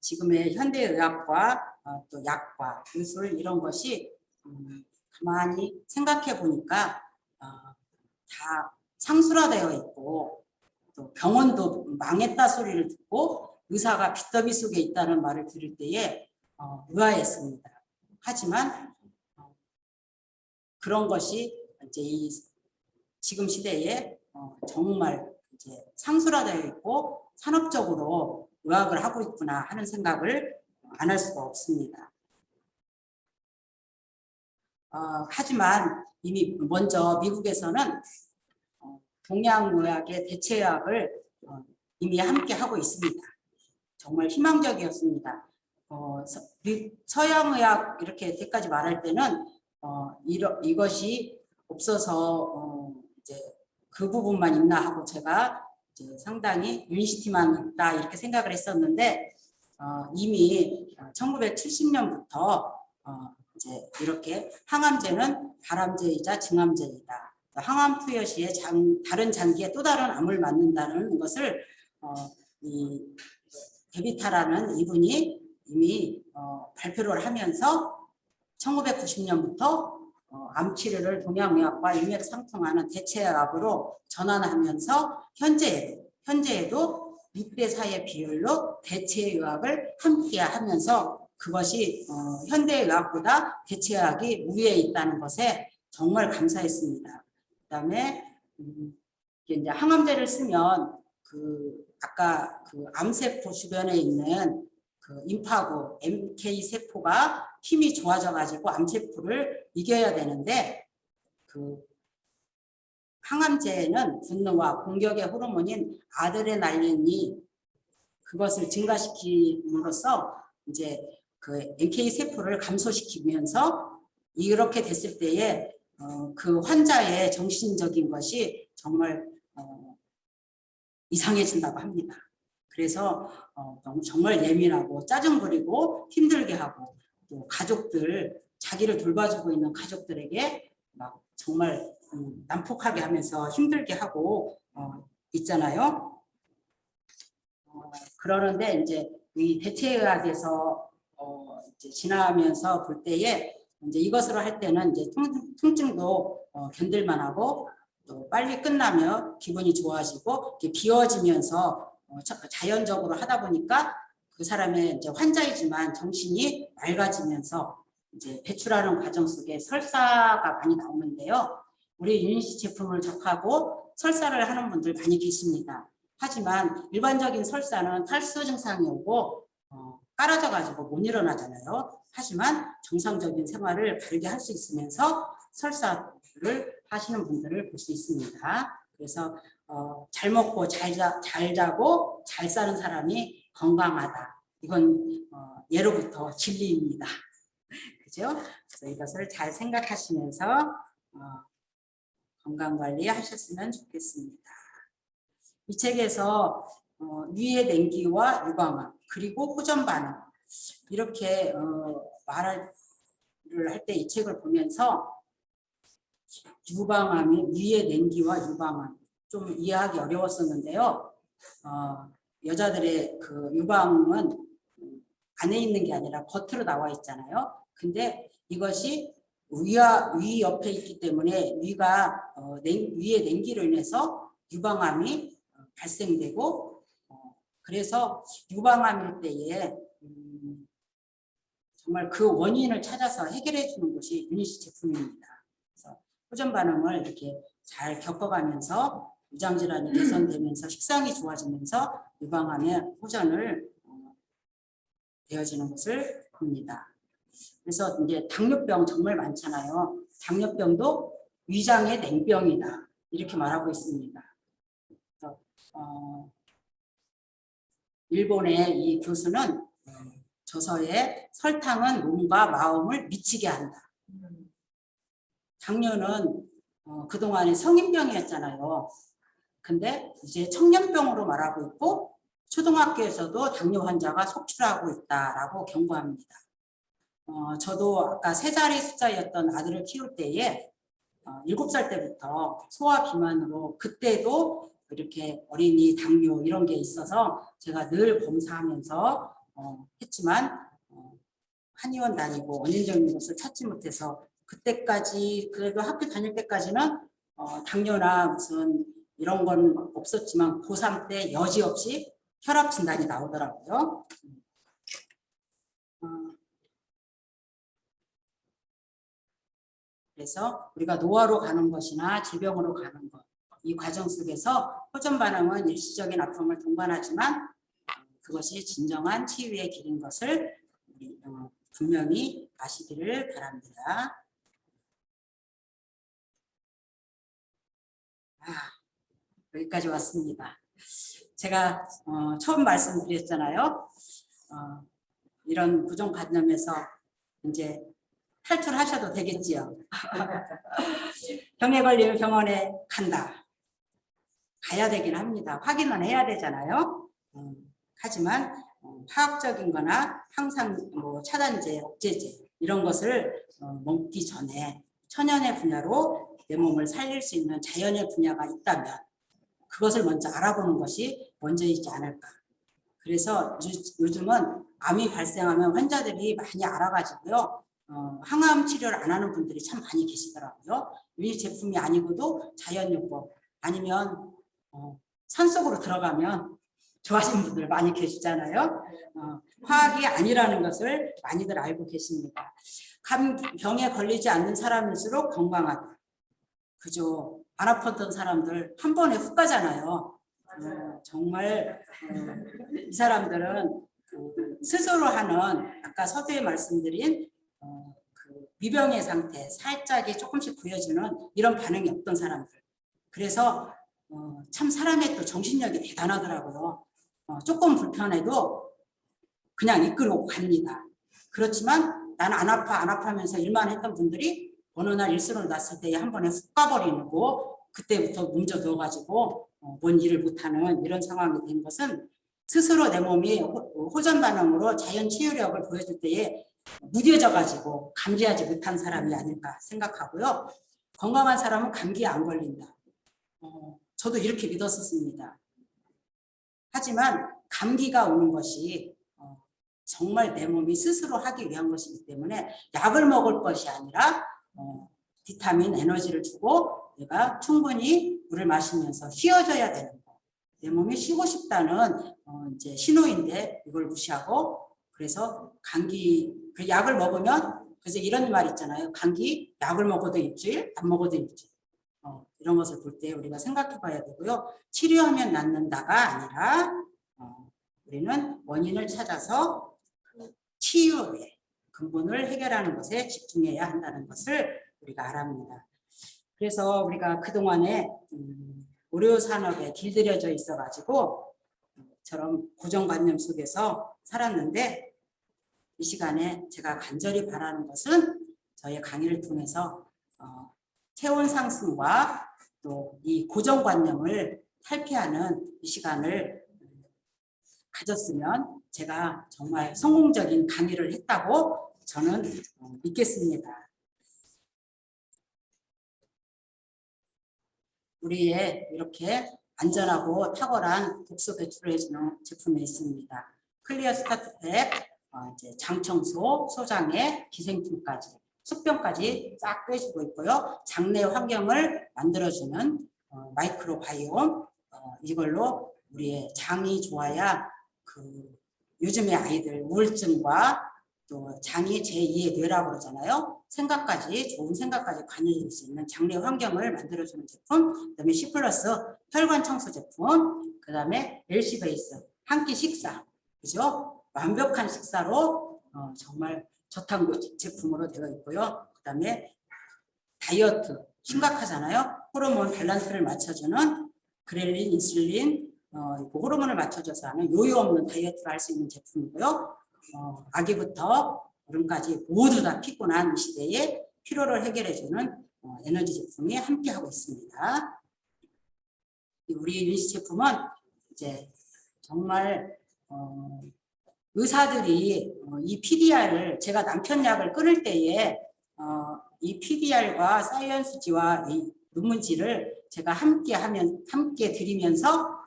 지금의 현대의학과 또 약과 기술 이런 것이 가만히 생각해 보니까 다 상술화되어 있고 또 병원도 망했다 소리를 듣고 의사가 빚더미 속에 있다는 말을 들을 때에 의아했습니다. 하지만 그런 것이 이제 이 지금 시대에 정말 이제 상술화되어 있고 산업적으로 의학을 하고 있구나 하는 생각을 안 할 수가 없습니다. 하지만 이미 먼저 미국에서는 동양의학의 대체의학을 이미 함께 하고 있습니다. 정말 희망적이었습니다. 서양의학 이렇게 때까지 말할 때는 이것이 없어서 이제 그 부분만 있나 하고 제가 이제 상당히 유니시티만 있다 이렇게 생각을 했었는데 이미 1970년부터 이제 이렇게 항암제는 발암제이자 증암제이다. 항암 투여 시에 다른 장기에 또 다른 암을 맞는다는 것을 이 데비타라는 이분이 이미 발표를 하면서 1990년부터 암 치료를 동양의학과 일맥상통하는 대체의학으로 전환하면서 현재에도 6대 4의 비율로 대체의학을 함께 하면서 그것이 현대의학보다 대체의학이 우위에 있다는 것에 정말 감사했습니다. 그다음에 이제 항암제를 쓰면 아까 암세포 주변에 있는 임파구 MK 세포가 힘이 좋아져 가지고 암세포를 이겨야 되는데 항암제는 분노와 공격의 호르몬인 아드레날린이 그것을 증가시킴으로써 이제 NK 세포를 감소시키면서 이렇게 됐을 때에 그 환자의 정신적인 것이 정말 이상해진다고 합니다. 그래서 정말 예민하고 짜증 부리고 힘들게 하고 또 가족들 자기를 돌봐주고 있는 가족들에게 막 정말 난폭하게 하면서 힘들게 하고 있잖아요. 그러는데 이제 이 대체의학에서 이제 지나면서 볼 때에 이제 이것으로 할 때는 이제 통증도 견딜만하고 또 빨리 끝나면 기분이 좋아지고 이렇게 비워지면서 자연적으로 하다 보니까 그 사람의 이제 환자이지만 정신이 맑아지면서 이제 배출하는 과정 속에 설사가 많이 나오는데요. 우리 유니시 제품을 접하고 설사를 하는 분들 많이 계십니다. 하지만 일반적인 설사는 탈수 증상이 오고 깔아져 가지고 못 일어나잖아요. 하지만 정상적인 생활을 바르게 할 수 있으면서 설사를 하시는 분들을 볼 수 있습니다. 그래서 잘 먹고 잘 자고 잘 사는 사람이 건강하다. 이건 예로부터 진리입니다. 그죠? 그래서 이것을 잘 생각하시면서 건강관리 하셨으면 좋겠습니다. 이 책에서 위의 냉기와 유방암 그리고 호전 반응 이렇게 말을 할 때 이 책을 보면서 유방암이 위의 냉기와 유방암 좀 이해하기 어려웠었는데요. 여자들의 그 유방은 안에 있는 게 아니라 겉으로 나와 있잖아요. 근데 이것이 위 옆에 있기 때문에 위가 위의 냉기로 인해서 유방암이 발생되고 그래서 유방암일 때에 정말 그 원인을 찾아서 해결해 주는 것이 유니시 제품입니다. 그래서 호전 반응을 이렇게 잘 겪어가면서 위장 질환이 개선되면서 식상이 좋아지면서 유방암의 호전을 되어지는 것을 봅니다. 그래서 이제 당뇨병 정말 많잖아요. 당뇨병도 위장의 냉병이다 이렇게 말하고 있습니다. 그래서, 일본의 이 교수는 저서에 설탕은 몸과 마음을 미치게 한다. 당뇨는 그동안에 성인병이었잖아요. 근데 이제 청년병으로 말하고 있고 초등학교에서도 당뇨 환자가 속출하고 있다라고 경고합니다. 저도 아까 세 자리 숫자였던 아들을 키울 때에 7살 때부터 소화 비만으로 그때도 이렇게 어린이 당뇨 이런 게 있어서 제가 늘 검사하면서 했지만 한의원 다니고 원인적인 것을 찾지 못해서 그때까지 그래도 학교 다닐 때까지는 당뇨나 무슨 이런 건 없었지만 고3 때 여지없이 혈압 진단이 나오더라고요. 그래서 우리가 노화로 가는 것이나 질병으로 가는 것, 이 과정 속에서 호전 반응은 일시적인 아픔을 동반하지만 그것이 진정한 치유의 길인 것을 우리 분명히 아시기를 바랍니다. 여기까지 왔습니다. 제가 처음 말씀드렸잖아요. 이런 고정관념에서 이제 탈출하셔도 되겠지요. 병에 걸리면 병원에 간다. 가야 되긴 합니다. 확인은 해야 되잖아요. 하지만 화학적인 거나 항상 뭐 차단제, 억제제 이런 것을 먹기 전에 천연의 분야로 내 몸을 살릴 수 있는 자연의 분야가 있다면 그것을 먼저 알아보는 것이 먼저이지 않을까. 그래서 요즘은 암이 발생하면 환자들이 많이 알아가지고요. 항암 치료를 안 하는 분들이 참 많이 계시더라고요. 유니 제품이 아니고도 자연요법 아니면 산속으로 들어가면 좋아하시는 분들 많이 계시잖아요. 화학이 아니라는 것을 많이들 알고 계십니다. 병에 걸리지 않는 사람일수록 건강하다. 그죠? 안 아팠던 사람들 한 번에 훅 가잖아요. 정말 이 사람들은 스스로 하는 아까 서두에 말씀드린 그 미병의 상태, 살짝이 조금씩 보여주는 이런 반응이 없던 사람들. 그래서 참 사람의 또 정신력이 대단하더라고요. 조금 불편해도 그냥 이끌고 갑니다. 그렇지만 나는 안 아파 하면서 일만 했던 분들이 어느 날 일수를 났을 때 한 번에 훅 가버리는 거 그때부터 뭉쳐두어가지고 뭔 일을 못하는 이런 상황이 된 것은 스스로 내 몸이 호전 반응으로 자연 치유력을 보여줄 때에 무뎌져가지고 감지하지 못한 사람이 아닐까 생각하고요. 건강한 사람은 감기에 안 걸린다. 저도 이렇게 믿었었습니다. 하지만 감기가 오는 것이 정말 내 몸이 스스로 하기 위한 것이기 때문에 약을 먹을 것이 아니라 비타민, 에너지를 주고 내가 충분히 물을 마시면서 쉬어줘야 되는 거. 내 몸이 쉬고 싶다는 이제 신호인데 이걸 무시하고 그래서 감기 그 약을 먹으면 그래서 이런 말 있잖아요. 감기 약을 먹어도 일주일, 안 먹어도 일주일. 이런 것을 볼 때 우리가 생각해 봐야 되고요. 치료하면 낫는다가 아니라 우리는 원인을 찾아서 치유의 근본을 해결하는 것에 집중해야 한다는 것을 우리가 알아합니다. 그래서 우리가 그동안에 의료산업에 길들여져 있어가지고 저런 고정관념 속에서 살았는데 이 시간에 제가 간절히 바라는 것은 저의 강의를 통해서 체온 상승과 또 이 고정관념을 탈피하는 이 시간을 가졌으면 제가 정말 성공적인 강의를 했다고 저는 믿겠습니다. 우리의 이렇게 안전하고 탁월한 독소 배출을 해주는 제품이 있습니다. 클리어 스타트팩, 이제 장청소, 소장에 기생충까지, 숙병까지 싹 빼주고 있고요. 장내 환경을 만들어주는 마이크로바이옴, 이걸로 우리의 장이 좋아야 그 요즘의 아이들 우울증과 또 장이 제2의 뇌라고 그러잖아요. 생각까지 좋은 생각까지 관여할 수 있는 장내 환경을 만들어주는 제품, 그다음에 C+ 혈관 청소 제품, 그다음에 LC 베이스 한 끼 식사, 그죠? 완벽한 식사로 정말 저탄고 제품으로 되어 있고요. 그다음에 다이어트 심각하잖아요. 호르몬 밸런스를 맞춰주는 그렐린, 인슐린, 호르몬을 맞춰줘서 하는 요요 없는 다이어트를 할 수 있는 제품이고요. 아기부터 어른까지 모두 다 피곤한 이 시대에 피로를 해결해주는 에너지 제품이 함께하고 있습니다. 우리 유니시 제품은 이제 정말 의사들이 이 PDR을 제가 남편 약을 끊을 때에 이 PDR과 사이언스지와 이 논문지를 제가 함께 드리면서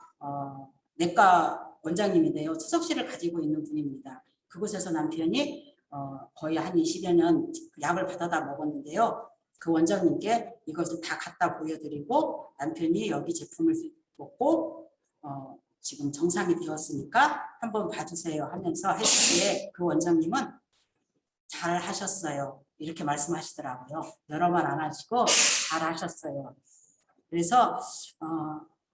내과 원장님인데요. 수석실을 가지고 있는 분입니다. 그곳에서 남편이 거의 한 20여 년 약을 받아다 먹었는데요. 그 원장님께 이것을 다 갖다 보여드리고 남편이 여기 제품을 먹고 지금 정상이 되었으니까 한번 봐주세요 하면서 했을 때 그 원장님은 잘 하셨어요. 이렇게 말씀하시더라고요. 여러 말 안 하시고 잘 하셨어요. 그래서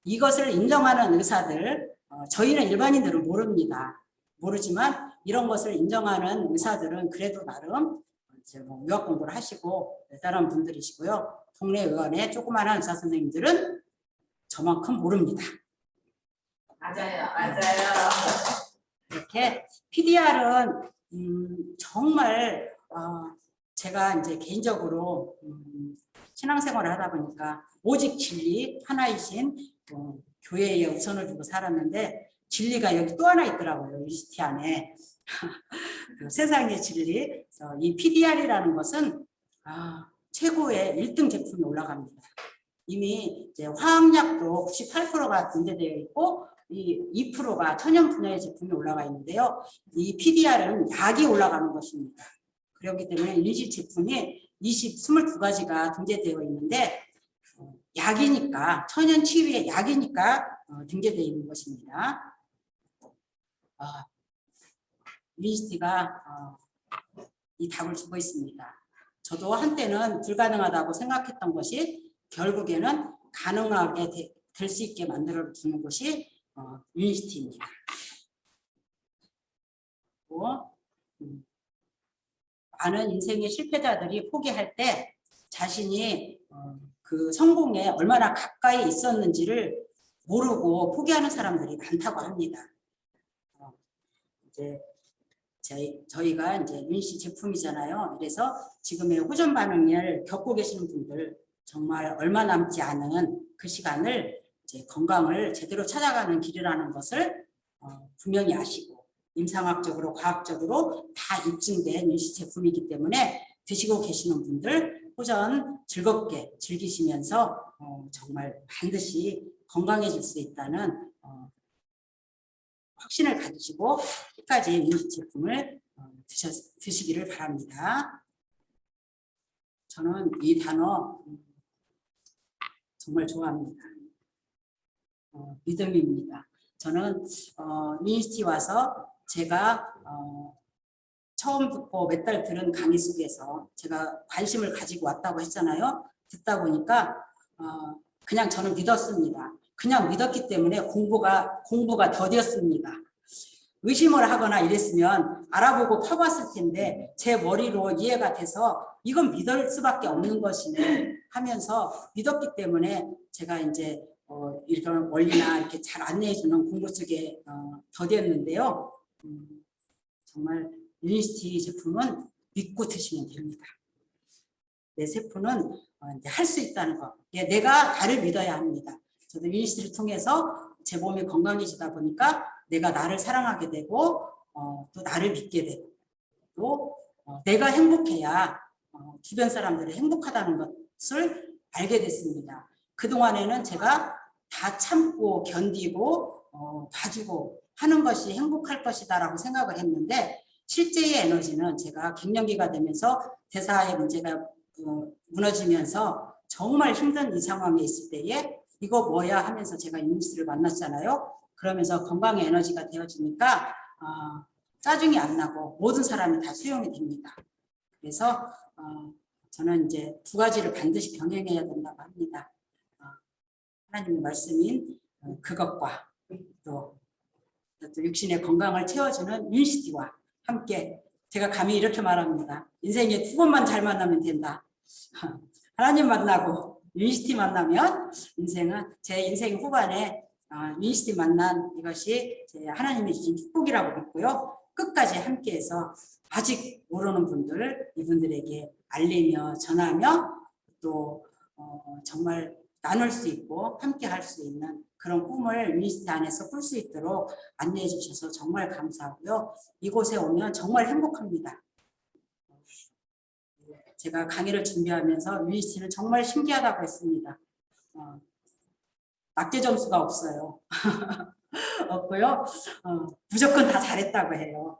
이것을 인정하는 의사들, 저희는 일반인들은 모릅니다. 모르지만 이런 것을 인정하는 의사들은 그래도 나름 이제 뭐 의학 공부를 하시고 대단한 분들이시고요. 동네 의원의 조그마한 의사 선생님들은 저만큼 모릅니다. 맞아요. 이렇게 PDR은 정말 제가 이제 개인적으로 신앙생활을 하다 보니까 오직 진리 하나이신 교회에 우선을 두고 살았는데 진리가 여기 또 하나 있더라고요. 유니스티 안에 그 세상의 진리. 그래서 이 PDR이라는 것은 최고의 1등 제품이 올라갑니다. 이미 이제 화학약도 98%가 등재되어 있고 이 2%가 천연 분야의 제품이 올라가 있는데요. 이 PDR은 약이 올라가는 것입니다. 그렇기 때문에 일시 제품이 22가지가 등재되어 있는데 약이니까 천연 치유의 약이니까 등재되어 있는 것입니다. 유니스티가 이 답을 주고 있습니다. 저도 한때는 불가능하다고 생각했던 것이 결국에는 가능하게 될 수 있게 만들어 주는 것이 유니스티입니다. 많은 인생의 실패자들이 포기할 때 자신이 그 성공에 얼마나 가까이 있었는지를 모르고 포기하는 사람들이 많다고 합니다. 이제 저희가 이제 유니스티 제품이잖아요. 그래서 지금의 호전 반응을 겪고 계시는 분들 정말 얼마 남지 않은 그 시간을 이제 건강을 제대로 찾아가는 길이라는 것을 분명히 아시고 임상학적으로 과학적으로 다 입증된 유니스티 제품이기 때문에 드시고 계시는 분들 호전 즐겁게 즐기시면서 정말 반드시 건강해질 수 있다는 확신을 가지시고 끝까지 유니스티 제품을 드시기를 바랍니다. 저는 이 단어 정말 좋아합니다. 믿음입니다. 저는 유니스티 와서 제가 처음 듣고 몇 달 들은 강의 속에서 제가 관심을 가지고 왔다고 했잖아요. 듣다 보니까 그냥 저는 믿었습니다. 그냥 믿었기 때문에 공부가 더뎠습니다. 의심을 하거나 이랬으면 알아보고 파봤을 텐데 제 머리로 이해가 돼서 이건 믿을 수밖에 없는 것이네 하면서 믿었기 때문에 제가 이제 이런 원리나 이렇게 잘 안내해주는 공부 속에 더뎠는데요. 정말 유니스티 제품은 믿고 드시면 됩니다. 내 세포는 할 수 있다는 거. 내가 나를 믿어야 합니다. 저도 유니스티를 통해서 제 몸이 건강해지다 보니까 내가 나를 사랑하게 되고 또 나를 믿게 되고 또 내가 행복해야 주변 사람들이 행복하다는 것을 알게 됐습니다. 그동안에는 제가 다 참고 견디고 봐주고 하는 것이 행복할 것이다라고 생각을 했는데 실제의 에너지는 제가 갱년기가 되면서 대사의 문제가 무너지면서 정말 힘든 이 상황에 있을 때에 이거 뭐야 하면서 제가 유니스티를 만났잖아요. 그러면서 건강의 에너지가 되어지니까 짜증이 안 나고 모든 사람이 다 수용이 됩니다. 그래서 저는 이제 2가지를 반드시 병행해야 된다고 합니다. 하나님의 말씀인 그것과 또 육신의 건강을 채워주는 유니스티와 함께 제가 감히 이렇게 말합니다. 인생에 2번만 잘 만나면 된다. 하나님 만나고 유니스티 만나면 제 인생 후반에 유니스티 만난 이것이 제 하나님이 주신 축복이라고 믿고요. 끝까지 함께해서 아직 모르는 분들 이분들에게 알리며 전하며 또 정말 나눌 수 있고 함께 할 수 있는 그런 꿈을 유니스티 안에서 꿀 수 있도록 안내해 주셔서 정말 감사하고요. 이곳에 오면 정말 행복합니다. 제가 강의를 준비하면서 유니스티는 정말 신기하다고 했습니다. 낙제 점수가 없어요. 없고요. 무조건 다 잘했다고 해요.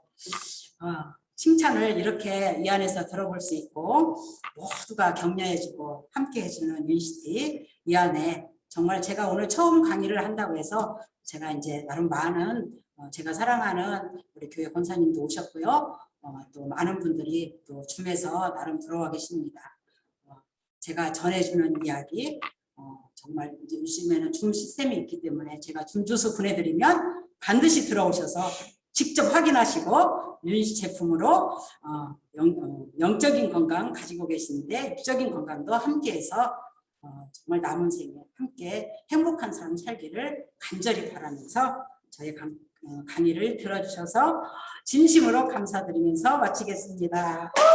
칭찬을 이렇게 이 안에서 들어볼 수 있고 모두가 격려해주고 함께 해주는 유니스티 이 안에 정말 제가 오늘 처음 강의를 한다고 해서 제가 이제 나름 많은 제가 사랑하는 우리 교회 권사님도 오셨고요. 또 많은 분들이 또 줌에서 나름 들어와 계십니다. 제가 전해주는 이야기 정말 이제 요즘에는 줌 시스템이 있기 때문에 제가 줌 주소 보내드리면 반드시 들어오셔서 직접 확인하시고 유니시 제품으로 영적인 건강 가지고 계시는데 육적인 건강도 함께해서 정말 남은 생에 함께 행복한 삶 살기를 간절히 바라면서 저희 강의를 들어주셔서 진심으로 감사드리면서 마치겠습니다.